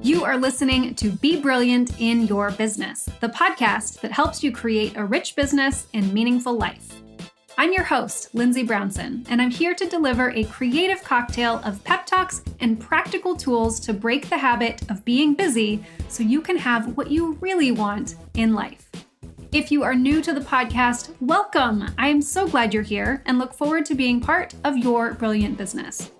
You are listening to Be Brilliant in Your Business, the podcast that helps you create a rich business and meaningful life. I'm your host, Lindsay Brownson, and I'm here to deliver a creative cocktail of pep talks and practical tools to break the habit of being busy so you can have what you really want in life. If you are new to the podcast, welcome. I am so glad you're here and look forward to being part of your brilliant business.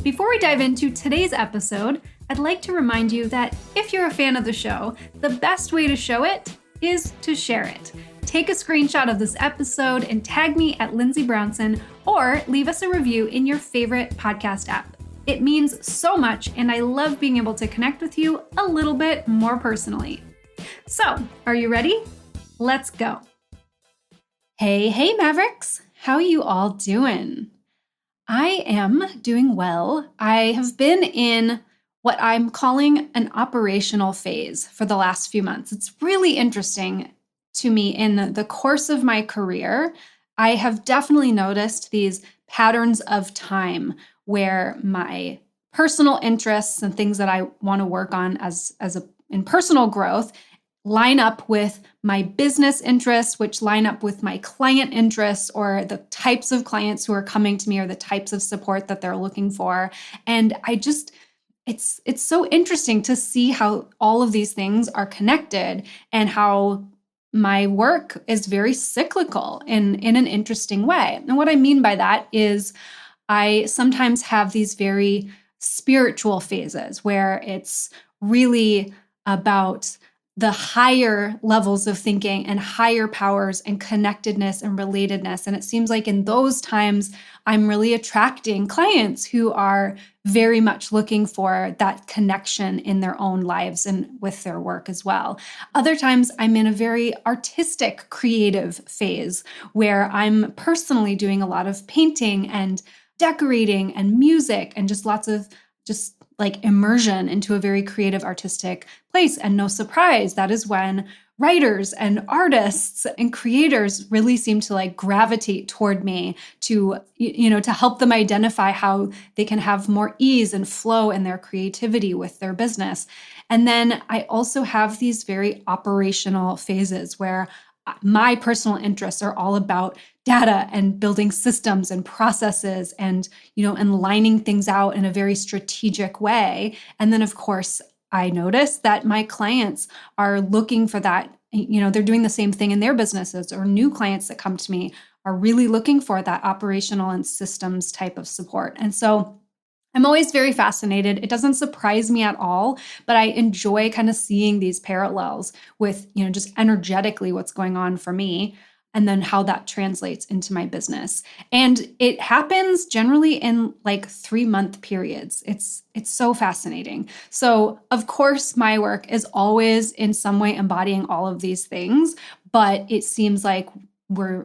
Before we dive into today's episode, I'd like to remind you that if you're a fan of the show, the best way to show it is to share it. Take a screenshot of this episode and tag me at Lindsay Brownson, or leave us a review in your favorite podcast app. It means so much, and I love being able to connect with you a little bit more personally. So, are you ready? Let's go. Hey Mavericks, how are you all doing? I am doing well. I have been in what I'm calling an operational phase for the last few months. It's really interesting to me. In the course of my career, I have definitely noticed these patterns of time where my personal interests and things that I want to work on in personal growth line up with my business interests, which line up with my client interests or the types of clients who are coming to me or the types of support that they're looking for. And it's so interesting to see how all of these things are connected and how my work is very cyclical in an interesting way. And what I mean by that is I sometimes have these very spiritual phases where it's really about the higher levels of thinking and higher powers and connectedness and relatedness. And it seems like in those times, I'm really attracting clients who are very much looking for that connection in their own lives and with their work as well. Other times, I'm in a very artistic, creative phase where I'm personally doing a lot of painting and decorating and music and just lots of like immersion into a very creative, artistic place. And no surprise, that is when writers and artists and creators really seem to like gravitate toward me to help them identify how they can have more ease and flow in their creativity with their business. And then I also have these very operational phases where my personal interests are all about data and building systems and processes and lining things out in a very strategic way. And then, of course, I notice that my clients are looking for that. They're doing the same thing in their businesses, or new clients that come to me are really looking for that operational and systems type of support. And so I'm always very fascinated. It doesn't surprise me at all, but I enjoy kind of seeing these parallels with, just energetically what's going on for me and then how that translates into my business. And it happens generally in like 3-month periods. It's so fascinating. So of course, my work is always in some way embodying all of these things, but it seems like we're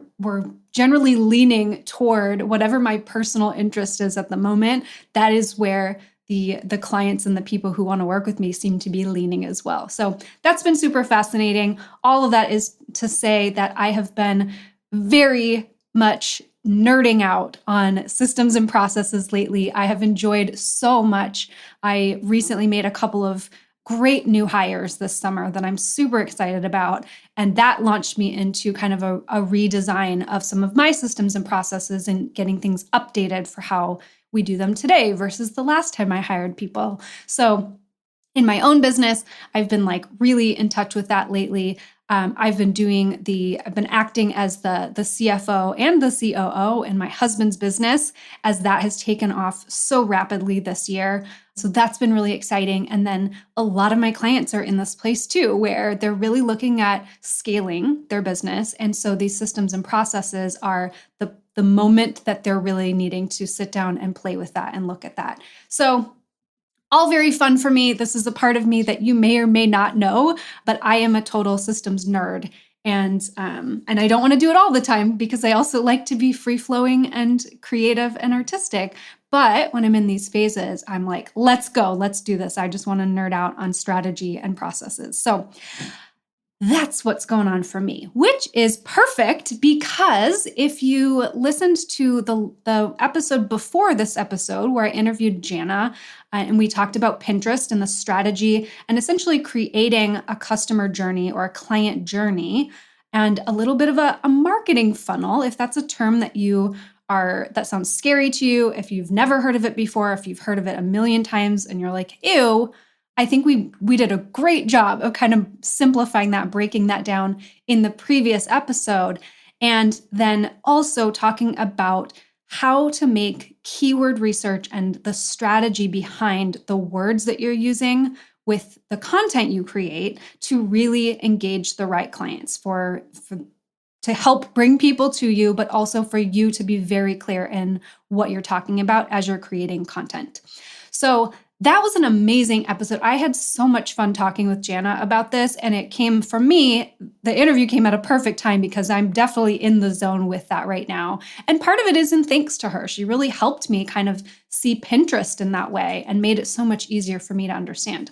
generally leaning toward whatever my personal interest is at the moment. That is where the clients and the people who want to work with me seem to be leaning as well. So that's been super fascinating. All of that is to say that I have been very much nerding out on systems and processes lately. I have enjoyed so much. I recently made a couple of great new hires this summer that I'm super excited about. And that launched me into kind of a redesign of some of my systems and processes and getting things updated for how we do them today versus the last time I hired people. So in my own business, I've been like really in touch with that lately. I've been acting as the CFO and the COO in my husband's business as that has taken off so rapidly this year. So that's been really exciting. And then a lot of my clients are in this place too, where they're really looking at scaling their business. And so these systems and processes are the moment that they're really needing to sit down and play with that and look at that. So all very fun for me. This is a part of me that you may or may not know, but I am a total systems nerd. And I don't want to do it all the time because I also like to be free-flowing and creative and artistic. But when I'm in these phases, I'm like, let's go, let's do this. I just want to nerd out on strategy and processes. So That's what's going on for me, which is perfect because if you listened to the episode before this episode where I interviewed Jana and we talked about Pinterest and the strategy and essentially creating a customer journey or a client journey and a little bit of a marketing funnel, if that's a term that sounds scary to you, if you've never heard of it before, if you've heard of it a million times and you're like, ew, I think we did a great job of kind of simplifying that, breaking that down in the previous episode. And then also talking about how to make keyword research and the strategy behind the words that you're using with the content you create to really engage the right clients to help bring people to you, but also for you to be very clear in what you're talking about as you're creating content. So that was an amazing episode. I had so much fun talking with Jana about this, and the interview came at a perfect time because I'm definitely in the zone with that right now. And part of it is in thanks to her. She really helped me kind of see Pinterest in that way and made it so much easier for me to understand.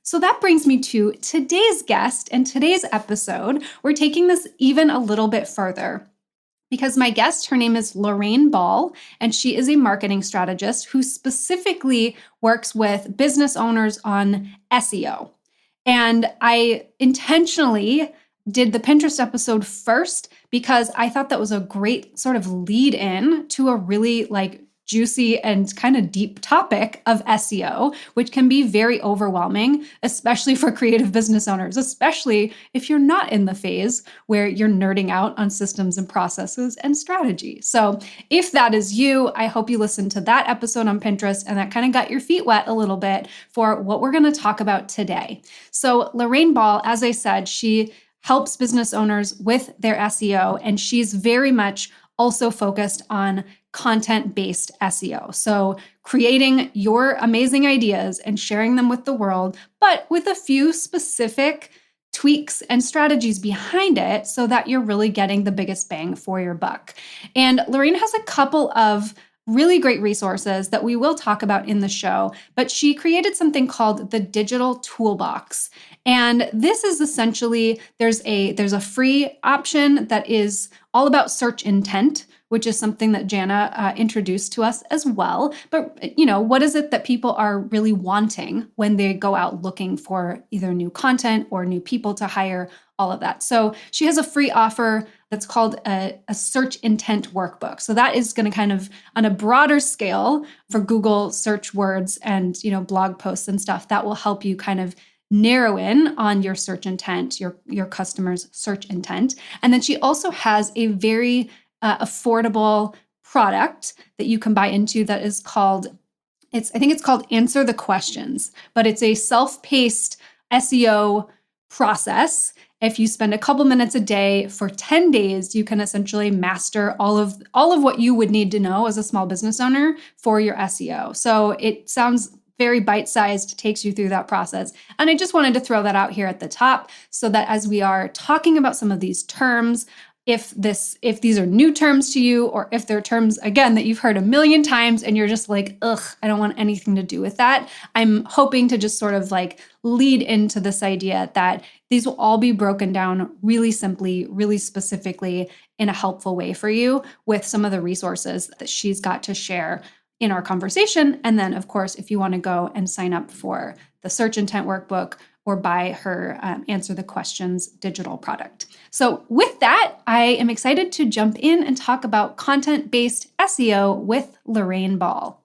So that brings me to today's guest and today's episode. We're taking this even a little bit further, because my guest, her name is Lorraine Ball, and she is a marketing strategist who specifically works with business owners on SEO. And I intentionally did the Pinterest episode first because I thought that was a great sort of lead in to a really juicy and kind of deep topic of SEO, which can be very overwhelming, especially for creative business owners, especially if you're not in the phase where you're nerding out on systems and processes and strategy. So if that is you, I hope you listened to that episode on Pinterest and that kind of got your feet wet a little bit for what we're going to talk about today. So Lorraine Ball, as I said, she helps business owners with their SEO, and she's very much also focused on content-based SEO. So creating your amazing ideas and sharing them with the world, but with a few specific tweaks and strategies behind it so that you're really getting the biggest bang for your buck. And Lorraine has a couple of really great resources that we will talk about in the show, but she created something called the Digital Toolbox. And this is essentially, there's a free option that is all about search intent, which is something that Jana introduced to us as well. But, what is it that people are really wanting when they go out looking for either new content or new people to hire, all of that. So she has a free offer that's called a search intent workbook. So that is going to kind of, on a broader scale for Google search words and, blog posts and stuff, that will help you kind of narrow in on your search intent, your customers' search intent. And then she also has a very affordable product that you can buy into that is called, I think it's called Answer the Questions, but it's a self-paced SEO process. If you spend a couple minutes a day for 10 days, you can essentially master all of what you would need to know as a small business owner for your SEO. So it sounds very bite-sized, takes you through that process. And I just wanted to throw that out here at the top so that as we are talking about some of these terms, if these are new terms to you, or if they're terms, again, that you've heard a million times and you're just like, ugh, I don't want anything to do with that, I'm hoping to just sort of lead into this idea that these will all be broken down really simply, really specifically in a helpful way for you with some of the resources that she's got to share in our conversation. And then, of course, if you want to go and sign up for the Search Intent Workbook or buy her Answer the Questions digital product. So with that, I am excited to jump in and talk about content-based SEO with Lorraine Ball.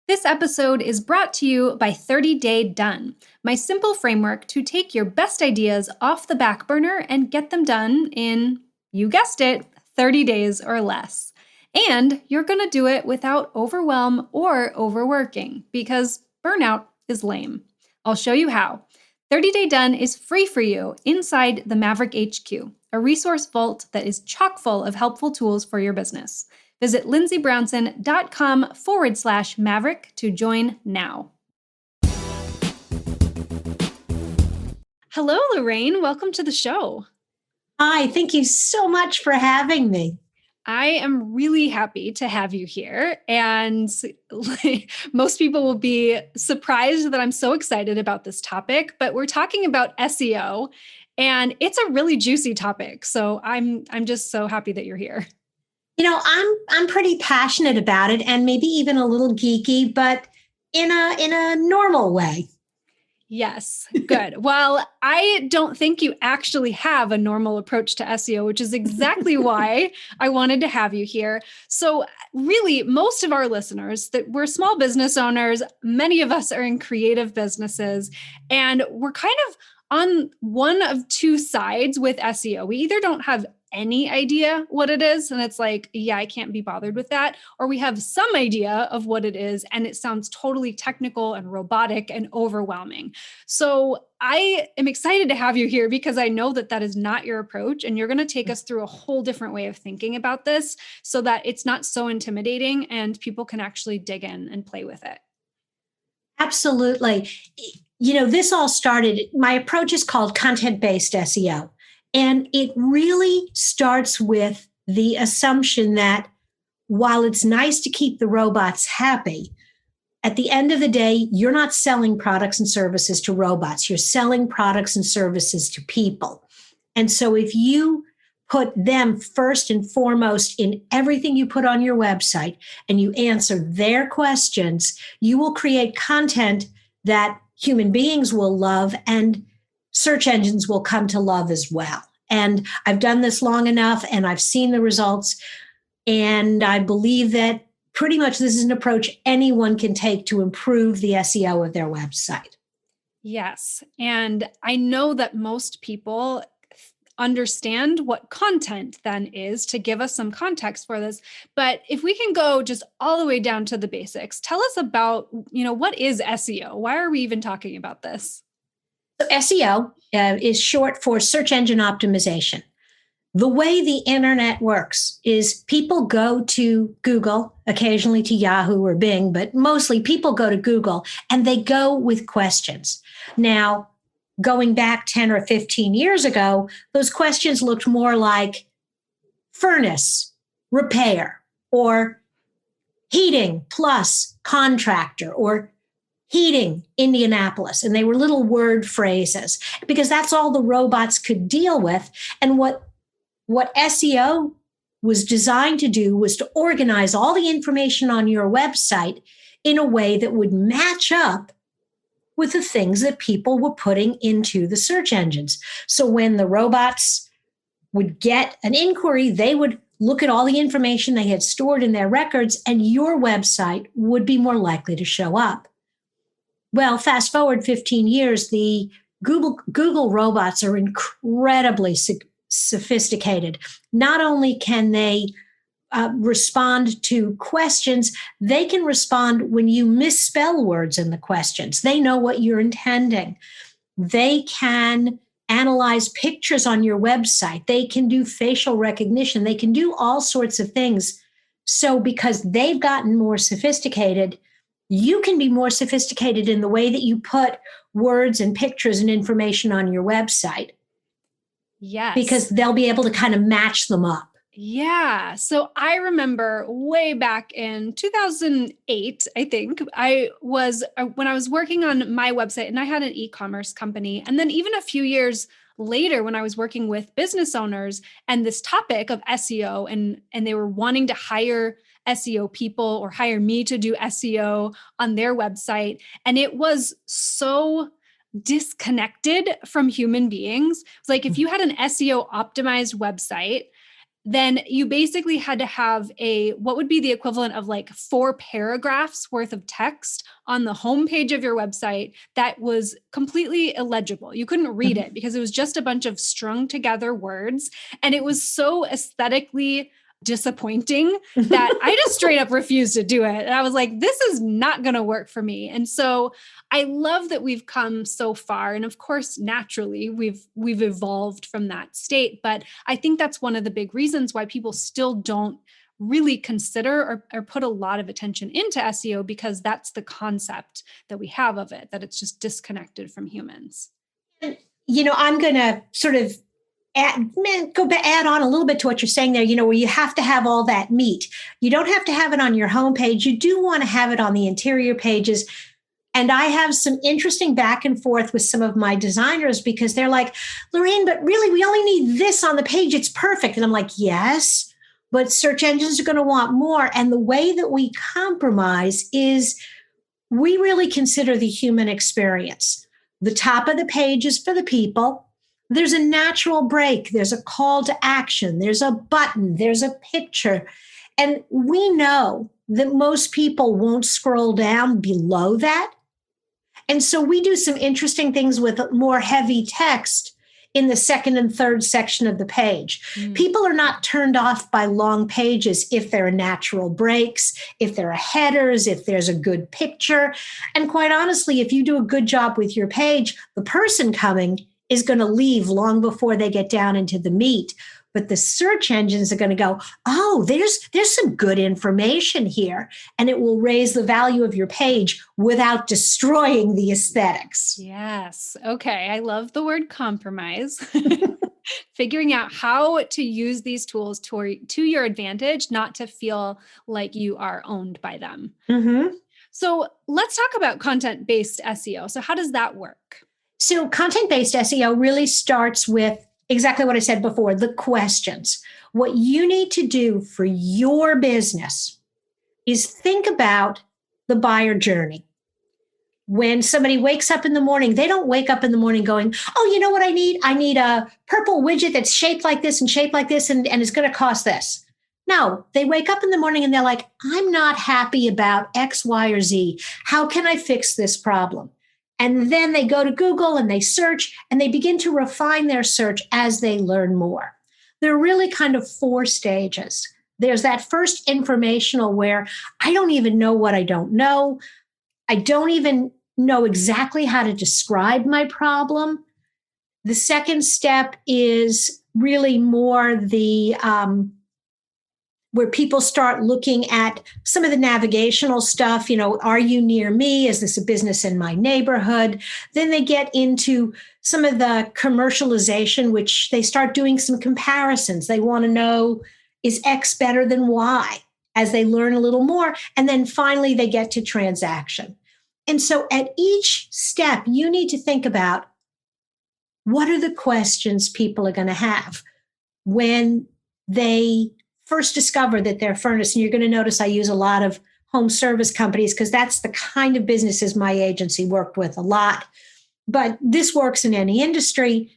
This episode is brought to you by 30 Day Done, my simple framework to take your best ideas off the back burner and get them done in, you guessed it, 30 days or less. And you're going to do it without overwhelm or overworking, because burnout is lame. I'll show you how. 30 Day Done is free for you inside the Maverick HQ, a resource vault that is chock full of helpful tools for your business. Visit lindsaybrownson.com/Maverick to join now. Hello, Lorraine. Welcome to the show. Hi, thank you so much for having me. I am really happy to have you here. And most people will be surprised that I'm so excited about this topic, but we're talking about SEO and it's a really juicy topic. So I'm just so happy that you're here. I'm pretty passionate about it and maybe even a little geeky, but in a normal way. Yes, good. Well, I don't think you actually have a normal approach to SEO, which is exactly why I wanted to have you here. So, really, most of our listeners that we're small business owners, many of us are in creative businesses, and we're kind of on one of two sides with SEO. We either don't have any idea what it is, and it's like, yeah, I can't be bothered with that, or we have some idea of what it is, and it sounds totally technical and robotic and overwhelming. So I am excited to have you here because I know that that is not your approach. And you're going to take us through a whole different way of thinking about this so that it's not so intimidating and people can actually dig in and play with it. Absolutely. This all started, my approach is called content-based SEO. And it really starts with the assumption that while it's nice to keep the robots happy, at the end of the day, you're not selling products and services to robots. You're selling products and services to people. And so if you put them first and foremost in everything you put on your website and you answer their questions, you will create content that human beings will love and search engines will come to love as well. And I've done this long enough and I've seen the results. And I believe that pretty much this is an approach anyone can take to improve the SEO of their website. Yes. And I know that most people understand what content then is to give us some context for this. But if we can go just all the way down to the basics, tell us about, what is SEO? Why are we even talking about this? So SEO is short for search engine optimization. The way the internet works is people go to Google, occasionally to Yahoo or Bing, but mostly people go to Google and they go with questions. Now, going back 10 or 15 years ago, those questions looked more like furnace, repair, or heating plus contractor, or heating Indianapolis. And they were little word phrases because that's all the robots could deal with. And what SEO was designed to do was to organize all the information on your website in a way that would match up with the things that people were putting into the search engines. So when the robots would get an inquiry, they would look at all the information they had stored in their records, and your website would be more likely to show up. Well, fast forward 15 years, the Google robots are incredibly sophisticated. Not only can they respond to questions, they can respond when you misspell words in the questions. They know what you're intending. They can analyze pictures on your website. They can do facial recognition. They can do all sorts of things. So because they've gotten more sophisticated, you can be more sophisticated in the way that you put words and pictures and information on your website. Yes. Because they'll be able to kind of match them up. Yeah. So I remember way back in 2008, I think, when I was working on my website and I had an e-commerce company. And then even a few years later, when I was working with business owners and this topic of SEO and they were wanting to hire SEO people or hire me to do SEO on their website. And it was so disconnected from human beings. It's like if you had an SEO optimized website, then you basically had to have what would be the equivalent of like 4 paragraphs worth of text on the homepage of your website that was completely illegible. You couldn't read it because it was just a bunch of strung together words. And it was so aesthetically disappointing that I just straight up refused to do it. And I was like, this is not going to work for me. And so I love that we've come so far. And of course, naturally, we've evolved from that state. But I think that's one of the big reasons why people still don't really consider or put a lot of attention into SEO, because that's the concept that we have of it, that it's just disconnected from humans. I'm going to sort of add on a little bit to what you're saying there, where you have to have all that meat. You don't have to have it on your homepage. You do want to have it on the interior pages. And I have some interesting back and forth with some of my designers because they're like, Lorraine, but really, we only need this on the page. It's perfect. And I'm like, yes, but search engines are going to want more. And the way that we compromise is we really consider the human experience. The top of the page is for the people. There's a natural break. There's a call to action. There's a button. There's a picture. And we know that most people won't scroll down below that. And so we do some interesting things with more heavy text in the second and third section of the page. People are not turned off by long pages if there are natural breaks, if there are headers, if there's a good picture. And quite honestly, if you do a good job with your page, the person coming is going to leave long before they get down into the meat. But the search engines are going to go, oh, there's some good information here. And it will raise the value of your page without destroying the aesthetics. Yes. Okay. I love the word compromise. Figuring out how to use these tools to your advantage, not to feel like you are owned by them. Mm-hmm. So let's talk about content-based SEO. So how does that work? So content-based SEO really starts with exactly what I said before, the questions. What you need to do for your business is think about the buyer journey. When somebody wakes up in the morning, they don't wake up in the morning going, oh, you know what I need? I need a purple widget that's shaped like this and it's going to cost this. No, they wake up in the morning and they're like, I'm not happy about X, Y, or Z. How can I fix this problem? And then they go to Google and they search and they begin to refine their search as they learn more. There are really kind of 4 stages. There's that first informational where I don't even know what I don't know. I don't even know exactly how to describe my problem. The second step is really more the where people start looking at some of the navigational stuff. Are you near me? Is this a business in my neighborhood? Then they get into some of the commercialization, which they start doing some comparisons. They want to know, is X better than Y? As they learn a little more. And then finally, they get to transaction. And so at each step, you need to think about what are the questions people are going to have when they first discover that their furnace, and you're going to notice I use a lot of home service companies because that's the kind of businesses my agency worked with a lot. But this works in any industry.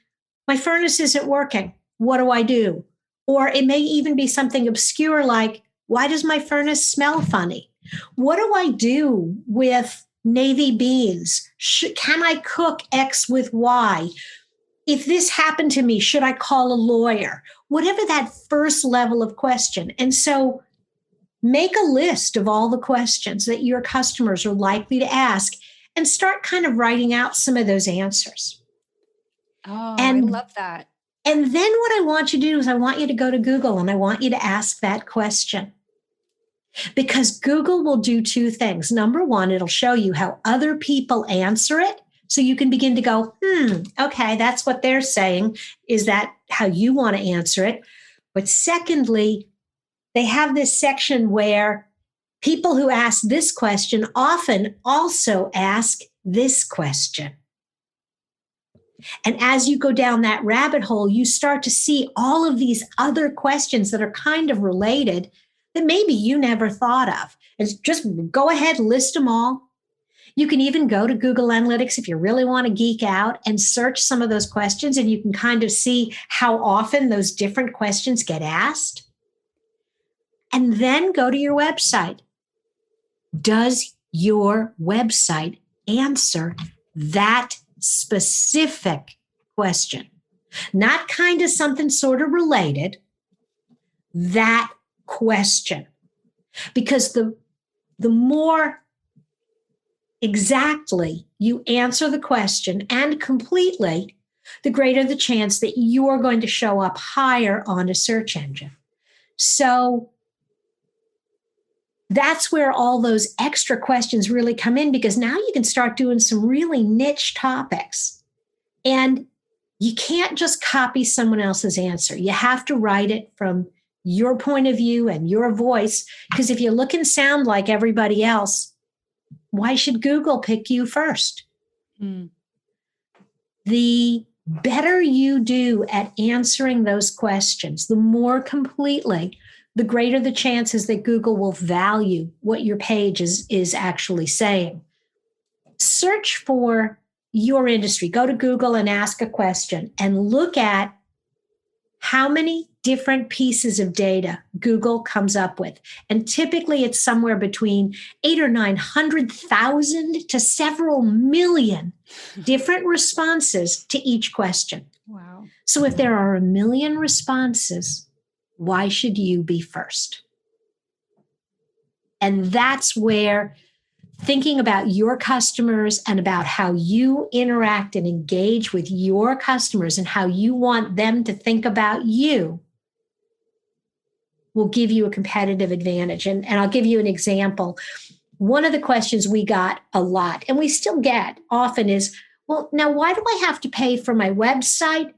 My furnace isn't working. What do I do? Or it may even be something obscure like, why does my furnace smell funny? What do I do with navy beans? Can I cook X with Y? If this happened to me, should I call a lawyer? Whatever that first level of question. And so make a list of all the questions that your customers are likely to ask and start kind of writing out some of those answers. Oh, I love that. And then what I want you to do is I want you to go to Google and I want you to ask that question. Because Google will do 2 things. Number one, it'll show you how other people answer it. So you can begin to go, okay, that's what they're saying. Is that how you want to answer it? But secondly, they have this section where people who ask this question often also ask this question. And as you go down that rabbit hole, you start to see all of these other questions that are kind of related that maybe you never thought of. And just go ahead, list them all. You can even go to Google Analytics if you really want to geek out and search some of those questions, and you can kind of see how often those different questions get asked. And then go to your website. Does your website answer that specific question? Not kind of something sort of related, that question. Because the more exactly you answer the question and completely, the greater the chance that you're going to show up higher on a search engine. So that's where all those extra questions really come in, because now you can start doing some really niche topics. And you can't just copy someone else's answer. You have to write it from your point of view and your voice. Because if you look and sound like everybody else, why should Google pick you first? Mm. The better you do at answering those questions, the more completely, the greater the chances that Google will value what your page is actually saying. Search for your industry. Go to Google and ask a question and look at how many different pieces of data Google comes up with. And typically it's somewhere between 800,000 or 900,000 to several million different responses to each question. Wow. So if there are 1 million responses, why should you be first? And that's where thinking about your customers and about how you interact and engage with your customers and how you want them to think about you will give you a competitive advantage. And I'll give you an example. One of the questions we got a lot, and we still get often, is, well, now why do I have to pay for my website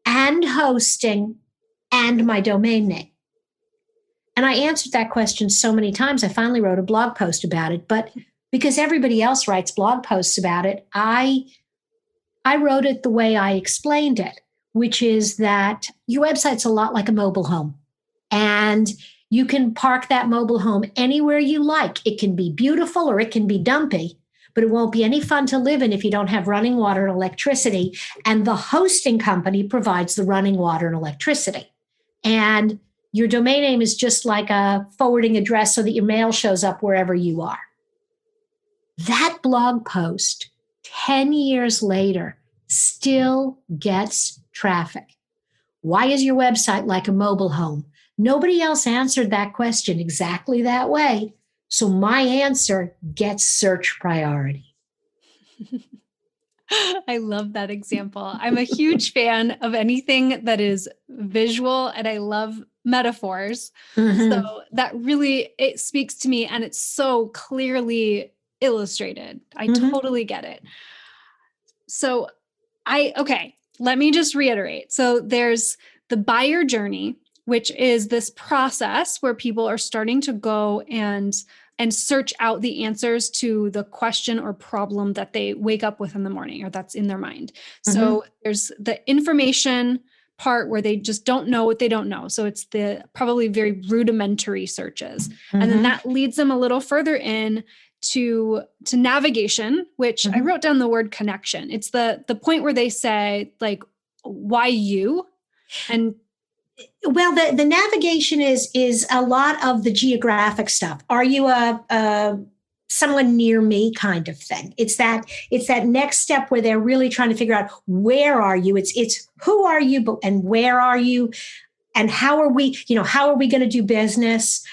and hosting and my domain name? And I answered that question so many times, I finally wrote a blog post about it. But because everybody else writes blog posts about it, I wrote it the way I explained it, which is that your website's a lot like a mobile home. And you can park that mobile home anywhere you like. It can be beautiful or it can be dumpy, but it won't be any fun to live in if you don't have running water and electricity. And the hosting company provides the running water and electricity. And your domain name is just like a forwarding address so that your mail shows up wherever you are. That blog post, 10 years later, still gets traffic. Why is your website like a mobile home? Nobody else answered that question exactly that way. So my answer gets search priority. I love that example. I'm a huge fan of anything that is visual, and I love metaphors. Mm-hmm. So that really, it speaks to me, and it's so clearly illustrated. I totally get it. So let me just reiterate. So there's the buyer journey, which is this process where people are starting to go and search out the answers to the question or problem that they wake up with in the morning, or that's in their mind. So there's the information part where they just don't know what they don't know. So it's the probably very rudimentary searches. And then that leads them a little further in to navigation, which I wrote down the word connection. It's the point where they say, like, why you? And well, the navigation is a lot of the geographic stuff. Are you a someone near me kind of thing? It's that next step where they're really trying to figure out, where are you? It's who are you and where are you, and how are we going to do business?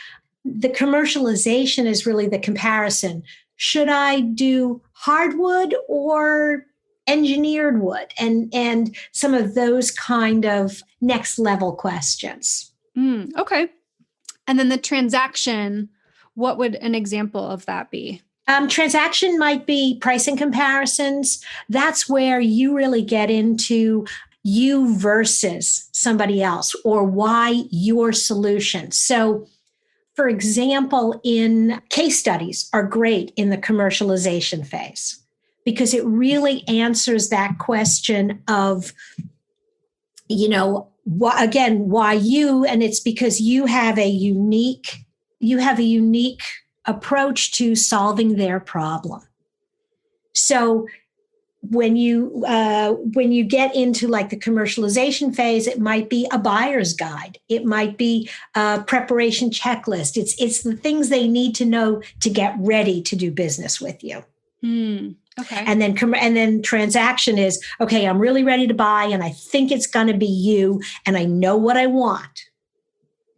The commercialization is really the comparison. Should I do hardwood or engineered wood? And some of those kind of next level questions. Okay. And then the transaction, what would an example of that be? Transaction might be pricing comparisons. That's where you really get into you versus somebody else, or why your solution. So, for example, in case studies are great in the commercialization phase, because it really answers that question of, why you, and it's because you have a unique approach to solving their problem. So when you get into like the commercialization phase, it might be a buyer's guide. It might be a preparation checklist. It's the things they need to know to get ready to do business with you. Okay. And then transaction is, okay, I'm really ready to buy, and I think it's going to be you, and I know what I want.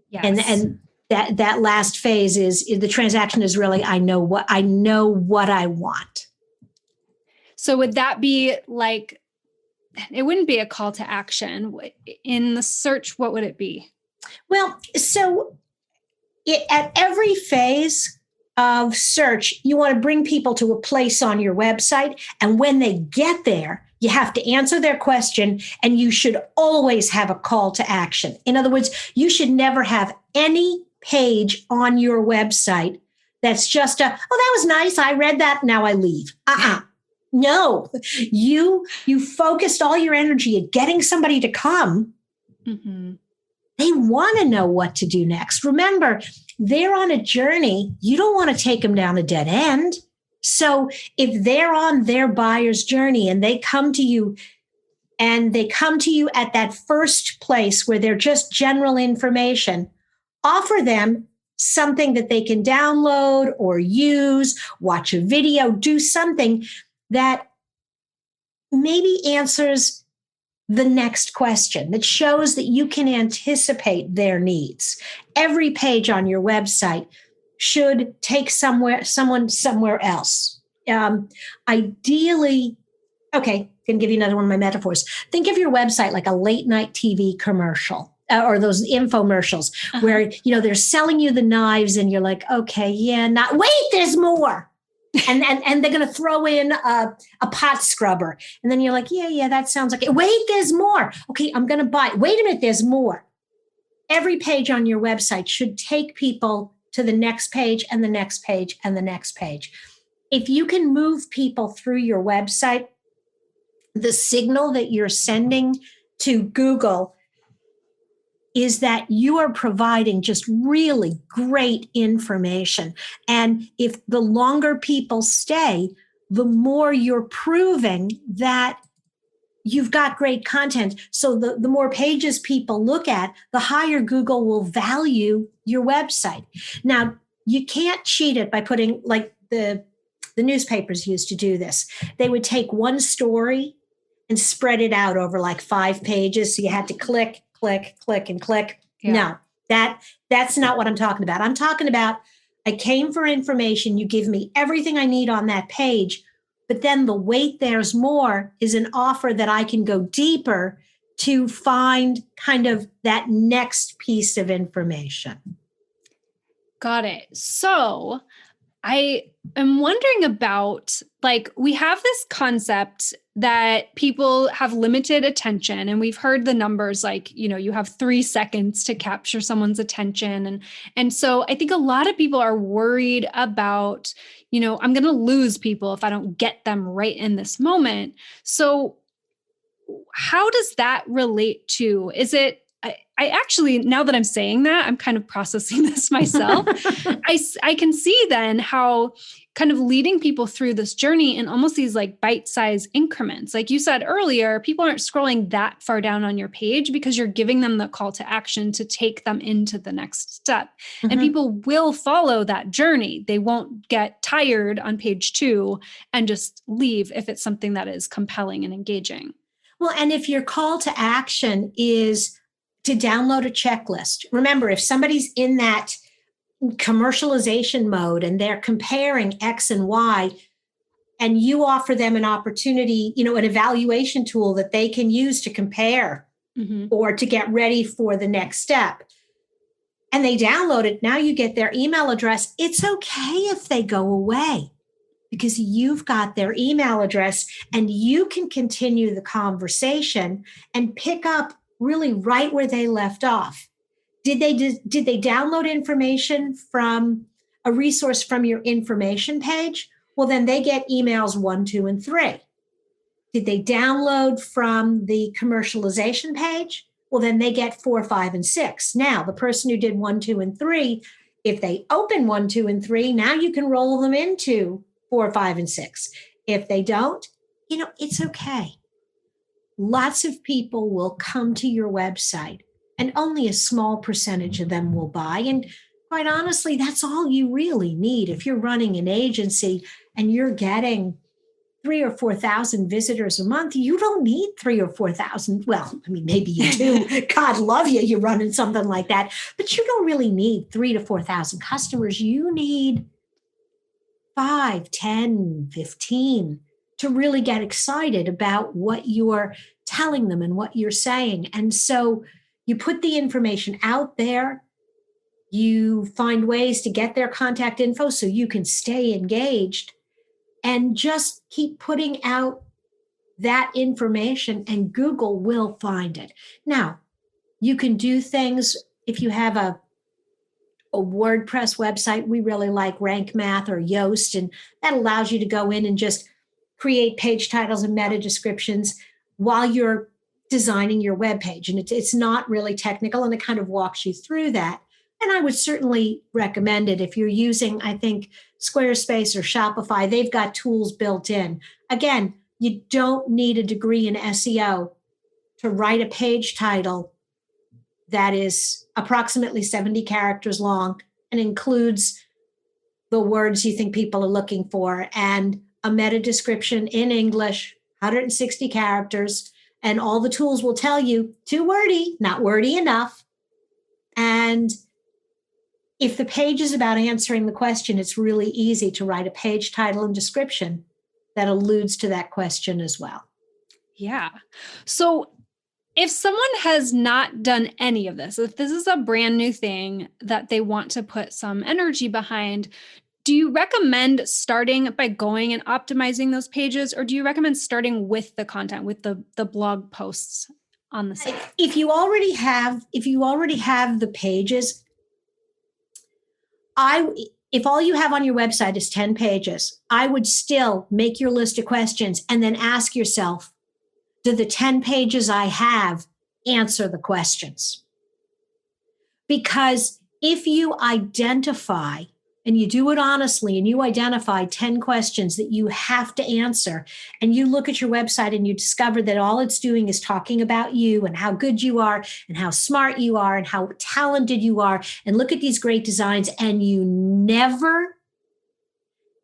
Yes. And that last phase is the transaction is really, I know what I want. So would that be like, it wouldn't be a call to action in the search? What would it be? Well, so at every phase of search, you want to bring people to a place on your website. And when they get there, You have to answer their question, and you should always have a call to action. In other words, you should never have any page on your website that's just that was nice. I read that. Now I leave. No, you focused all your energy at getting somebody to come. Mm-hmm. They want to know what to do next. Remember, they're on a journey. You don't want to take them down a dead end. So if they're on their buyer's journey and they come to you at that first place where they're just general information, offer them something that they can download or use, watch a video, do something that maybe answers the next question, that shows that you can anticipate their needs. Every page on your website should take someone somewhere else. Ideally, okay, can give you another one of my metaphors. Think of your website like a late night TV commercial. Or those infomercials where, they're selling you the knives and you're like, okay, yeah, wait, there's more. And they're going to throw in a pot scrubber. And then you're like, yeah, that sounds like it. Wait, there's more. Okay, I'm going to buy it. Wait a minute, there's more. Every page on your website should take people to the next page and the next page and the next page. If you can move people through your website, the signal that you're sending to Google is that you are providing just really great information. And if the longer people stay, the more you're proving that you've got great content. So the more pages people look at, the higher Google will value your website. Now, you can't cheat it by putting, like the newspapers used to do this. They would take one story and spread it out over like 5 pages. So you had to click, and click. Yeah. No, that's not what I'm talking about. I'm talking about, I came for information. You give me everything I need on that page, but then the wait there's more is an offer that I can go deeper to find kind of that next piece of information. Got it. So I am wondering about, we have this concept that people have limited attention, and we've heard the numbers, you have 3 seconds to capture someone's attention. And so I think a lot of people are worried about, I'm going to lose people if I don't get them right in this moment. So how does that relate to, I actually, now that I'm saying that, I'm kind of processing this myself. I can see then how kind of leading people through this journey in almost these bite-sized increments. Like you said earlier, people aren't scrolling that far down on your page because you're giving them the call to action to take them into the next step. Mm-hmm. And people will follow that journey. They won't get tired on page 2 and just leave if it's something that is compelling and engaging. Well, and if your call to action is to download a checklist. Remember, if somebody's in that commercialization mode and they're comparing X and Y, and you offer them an opportunity, an evaluation tool that they can use to compare or to get ready for the next step, and they download it, now you get their email address. It's okay if they go away because you've got their email address and you can continue the conversation and pick up really right where they left off. Did they download information from a resource from your information page? Well, then they get emails 1, 2, and 3. Did they download from the commercialization page? Well, then they get 4, 5, and 6. Now, the person who did 1, 2, and 3, if they open 1, 2, and 3, now you can roll them into 4, 5, and 6. If they don't, it's okay. Lots of people will come to your website and only a small percentage of them will buy. And quite honestly, that's all you really need. If you're running an agency and you're getting 3,000 or 4,000 visitors a month, you don't need 3,000 or 4,000. Well, maybe you do. God love you. You're running something like that. But you don't really need 3,000 to 4,000 customers. You need 5, 10, 15 to really get excited about what you're telling them and what you're saying. And so you put the information out there, you find ways to get their contact info so you can stay engaged and just keep putting out that information and Google will find it. Now, you can do things if you have a WordPress website. We really like Rank Math or Yoast, and that allows you to go in and just create page titles and meta descriptions while you're designing your web page. And it's not really technical, and it kind of walks you through that. And I would certainly recommend it if you're using, I think, Squarespace or Shopify. They've got tools built in. Again, you don't need a degree in SEO to write a page title that is approximately 70 characters long and includes the words you think people are looking for and a meta description in English, 160 characters, and all the tools will tell you too wordy, not wordy enough. And if the page is about answering the question, it's really easy to write a page title and description that alludes to that question as well. Yeah. So if someone has not done any of this, if this is a brand new thing that they want to put some energy behind, do you recommend starting by going and optimizing those pages, or do you recommend starting with the content, with the blog posts on the site? If you already have the pages, if all you have on your website is 10 pages, I would still make your list of questions and then ask yourself, do the 10 pages I have answer the questions? Because if you identify, and you do it honestly, and you identify 10 questions that you have to answer, and you look at your website and you discover that all it's doing is talking about you and how good you are and how smart you are and how talented you are, and look at these great designs, and you never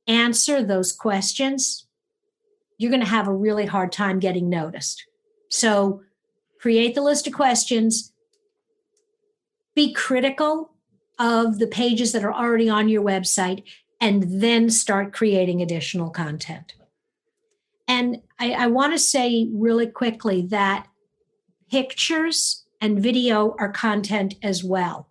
answer those questions, you're going to have a really hard time getting noticed. So create the list of questions, be critical of the pages that are already on your website, and then start creating additional content. And I want to say really quickly that pictures and video are content as well.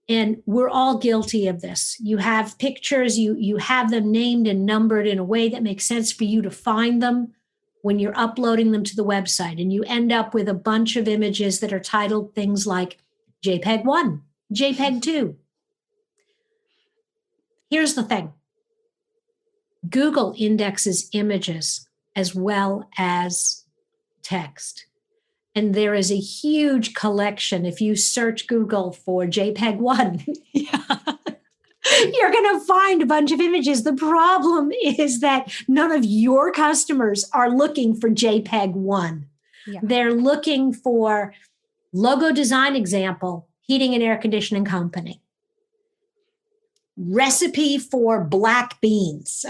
And we're all guilty of this. You have pictures, you have them named and numbered in a way that makes sense for you to find them when you're uploading them to the website. And you end up with a bunch of images that are titled things like JPEG 1, JPEG 2. Here's the thing. Google indexes images as well as text. And there is a huge collection. If you search Google for JPEG 1, you're going to find a bunch of images. The problem is that none of your customers are looking for JPEG 1. Yeah. They're looking for logo design example, heating and air conditioning company. Recipe for black beans.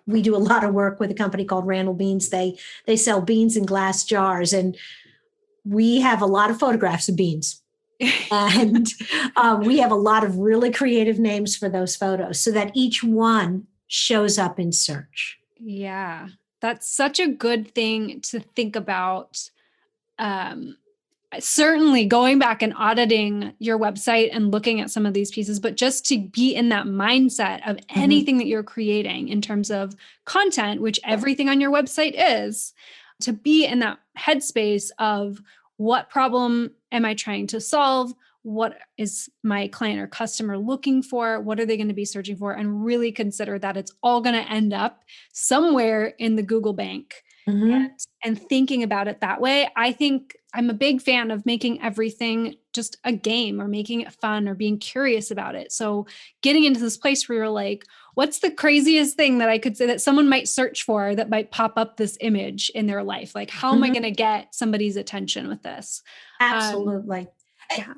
We do a lot of work with a company called Randall Beans. They sell beans in glass jars, and we have a lot of photographs of beans. And we have a lot of really creative names for those photos so that each one shows up in search. Yeah, that's such a good thing to think about. Certainly going back and auditing your website and looking at some of these pieces, but just to be in that mindset of anything that you're creating in terms of content, which everything on your website is, to be in that headspace of what problem am I trying to solve? What is my client or customer looking for? What are they going to be searching for? And really consider that it's all going to end up somewhere in the Google bank. And thinking about it that way. I think I'm a big fan of making everything just a game or making it fun or being curious about it. So getting into this place where you're like, what's the craziest thing that I could say that someone might search for that might pop up this image in their life? Like, how am I going to get somebody's attention with this? Absolutely. Yeah.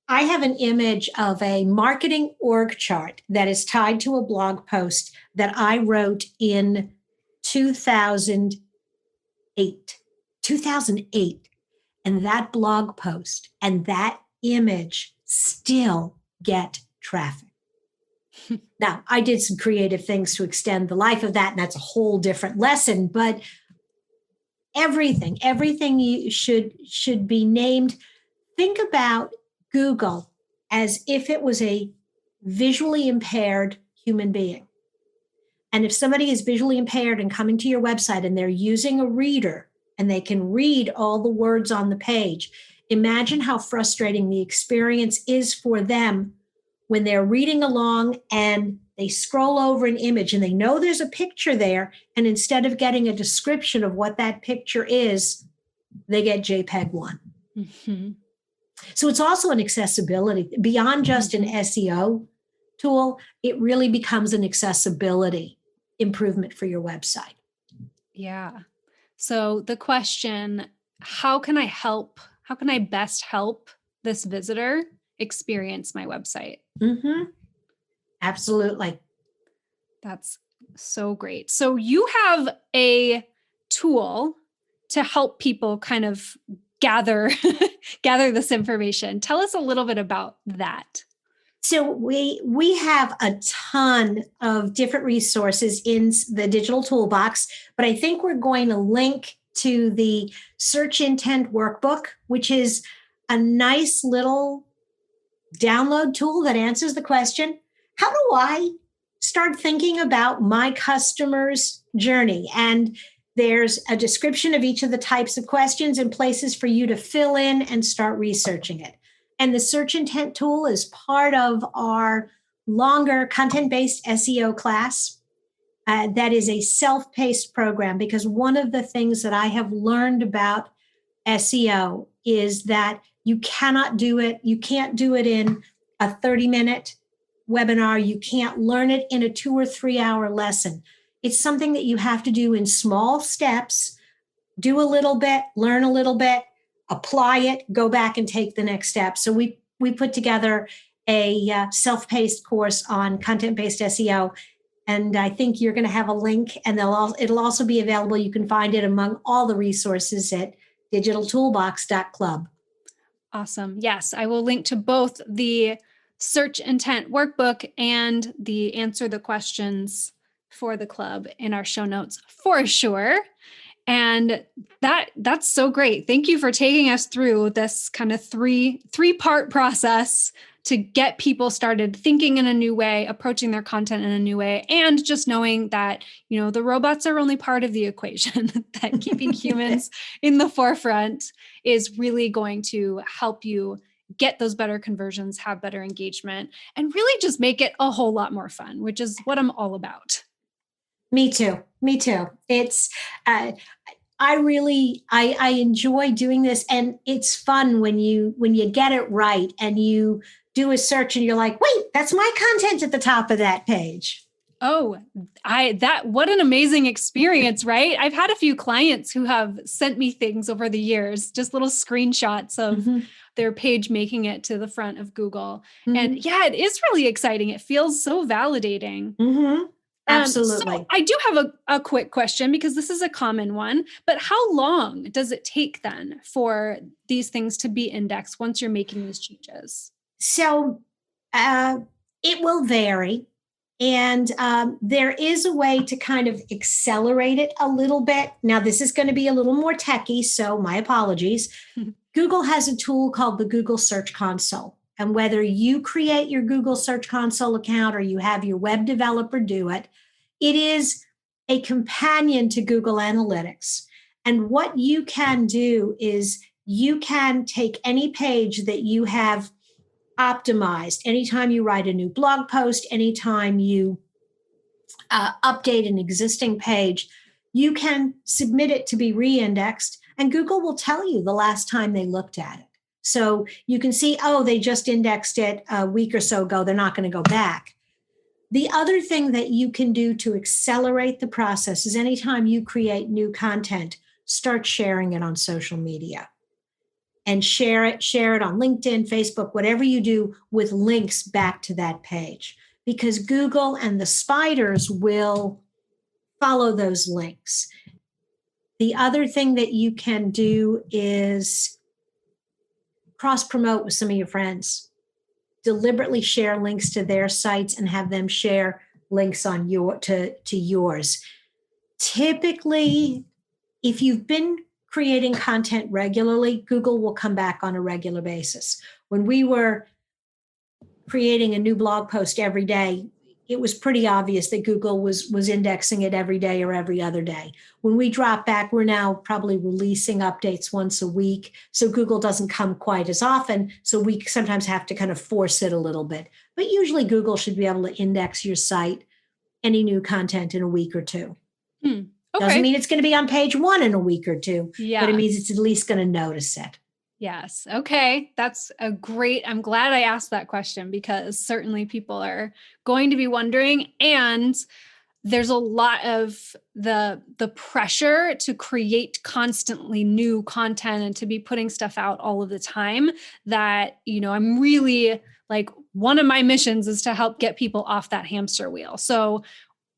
I have an image of a marketing org chart that is tied to a blog post that I wrote in 2008. And that blog post and that image still get traffic. Now, I did some creative things to extend the life of that, and that's a whole different lesson, but everything you should be named. Think about Google as if it was a visually impaired human being. And if somebody is visually impaired and coming to your website and they're using a reader, and they can read all the words on the page. Imagine how frustrating the experience is for them when they're reading along and they scroll over an image and they know there's a picture there. And instead of getting a description of what that picture is, they get JPEG 1. Mm-hmm. So it's also an accessibility beyond just an SEO tool. It really becomes an accessibility improvement for your website. Yeah. So the question, how can I best help this visitor experience my website? Mm-hmm. Absolutely. That's so great. So you have a tool to help people kind of gather this information. Tell us a little bit about that. So we have a ton of different resources in the digital toolbox, but I think we're going to link to the search intent workbook, which is a nice little download tool that answers the question, how do I start thinking about my customer's journey? And there's a description of each of the types of questions and places for you to fill in and start researching it. And the search intent tool is part of our longer content-based SEO class. That is a self-paced program, because one of the things that I have learned about SEO is that you cannot do it. You can't do it in a 30-minute webinar. You can't learn it in a 2 or 3 hour lesson. It's something that you have to do in small steps, do a little bit, learn a little bit, apply it, go back and take the next step. So we put together a self-paced course on content-based SEO. And I think you're going to have a link, and it'll also be available. You can find it among all the resources at digitaltoolbox.club. Awesome. Yes, I will link to both the search intent workbook and the answer the questions for the club in our show notes for sure. And that's so great. Thank you for taking us through this kind of three-part process to get people started thinking in a new way, approaching their content in a new way, and just knowing that, the robots are only part of the equation, that keeping humans in the forefront is really going to help you get those better conversions, have better engagement, and really just make it a whole lot more fun, which is what I'm all about. Me too. It's, I enjoy doing this, and it's fun when you get it right and you do a search and you're like, wait, that's my content at the top of that page. Oh, what an amazing experience, right? I've had a few clients who have sent me things over the years, just little screenshots of their page making it to the front of Google. And yeah, it is really exciting. It feels so validating. Absolutely. So I do have a quick question, because this is a common one, but how long does it take then for these things to be indexed once you're making these changes? So it will vary. And there is a way to kind of accelerate it a little bit. Now, this is going to be a little more techy, so my apologies. Google has a tool called the Google Search Console. And whether you create your Google Search Console account or you have your web developer do it, it is a companion to Google Analytics. And what you can do is you can take any page that you have optimized, anytime you write a new blog post, anytime you update an existing page, you can submit it to be re-indexed, and Google will tell you the last time they looked at it. So you can see, they just indexed it a week or so ago. They're not going to go back. The other thing that you can do to accelerate the process is anytime you create new content, start sharing it on social media. And share it on LinkedIn, Facebook, whatever you do, with links back to that page, because Google and the spiders will follow those links. The other thing that you can do is cross-promote with some of your friends. Deliberately share links to their sites and have them share links on to yours. Typically, if you've been creating content regularly, Google will come back on a regular basis. When we were creating a new blog post every day, it was pretty obvious that Google was indexing it every day or every other day. When we drop back, we're now probably releasing updates once a week. So Google doesn't come quite as often. So we sometimes have to kind of force it a little bit. But usually Google should be able to index your site, any new content in a week or two. Okay. Doesn't mean it's going to be on page 1 in a week or two, Yeah. but it means it's at least going to notice it. Yes. Okay. That's I'm glad I asked that question, because certainly people are going to be wondering, and there's a lot of the pressure to create constantly new content and to be putting stuff out all of the time that, I'm really like, one of my missions is to help get people off that hamster wheel. So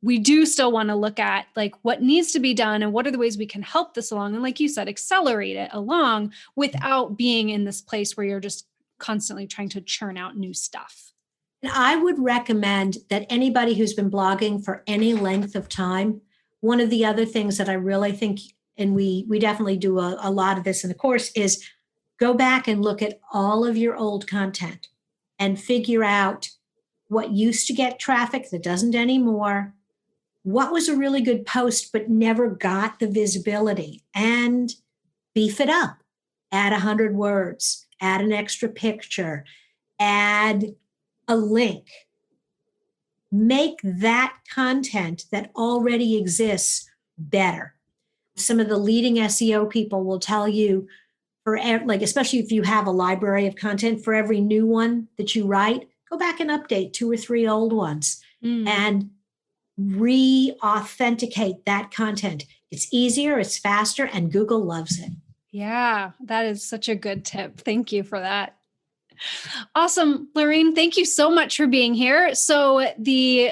we do still want to look at like what needs to be done and what are the ways we can help this along. And like you said, accelerate it along without being in this place where you're just constantly trying to churn out new stuff. And I would recommend that anybody who's been blogging for any length of time, one of the other things that I really think, and we definitely do a lot of this in the course, is go back and look at all of your old content and figure out what used to get traffic that doesn't anymore. What was a really good post but never got the visibility, and beef it up. Add 100 words, add an extra picture, add a link. Make that content that already exists better. Some of the leading SEO people will tell you, especially if you have a library of content, for every new one that you write, go back and update 2 or 3 old ones and re-authenticate that content. It's easier, it's faster, and Google loves it. Yeah, that is such a good tip. Thank you for that. Awesome. Lorraine, thank you so much for being here. So the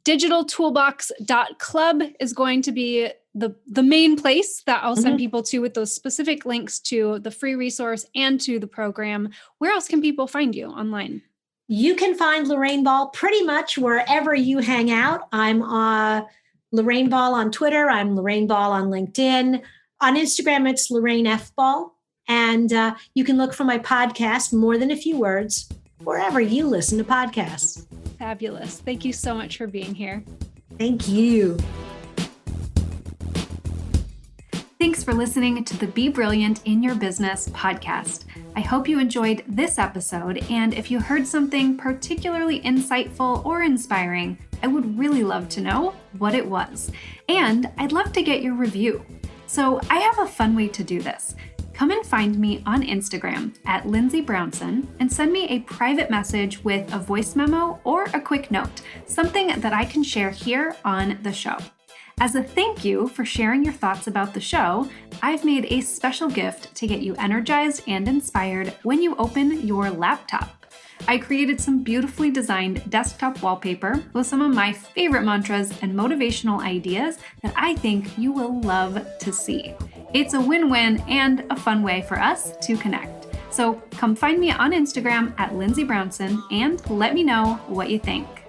digitaltoolbox.club is going to be the main place that I'll send people to with those specific links to the free resource and to the program. Where else can people find you online? You can find Lorraine Ball pretty much wherever you hang out. I'm Lorraine Ball on Twitter. I'm Lorraine Ball on LinkedIn. On Instagram, it's Lorraine F. Ball. And you can look for my podcast, More Than a Few Words, wherever you listen to podcasts. Fabulous. Thank you so much for being here. Thank you. Thanks for listening to the Be Brilliant in Your Business podcast. I hope you enjoyed this episode, and if you heard something particularly insightful or inspiring, I would really love to know what it was. And I'd love to get your review. So I have a fun way to do this. Come and find me on Instagram at Lindsay Brownson and send me a private message with a voice memo or a quick note, something that I can share here on the show. As a thank you for sharing your thoughts about the show, I've made a special gift to get you energized and inspired when you open your laptop. I created some beautifully designed desktop wallpaper with some of my favorite mantras and motivational ideas that I think you will love to see. It's a win-win and a fun way for us to connect. So come find me on Instagram at Lindsay Brownson and let me know what you think.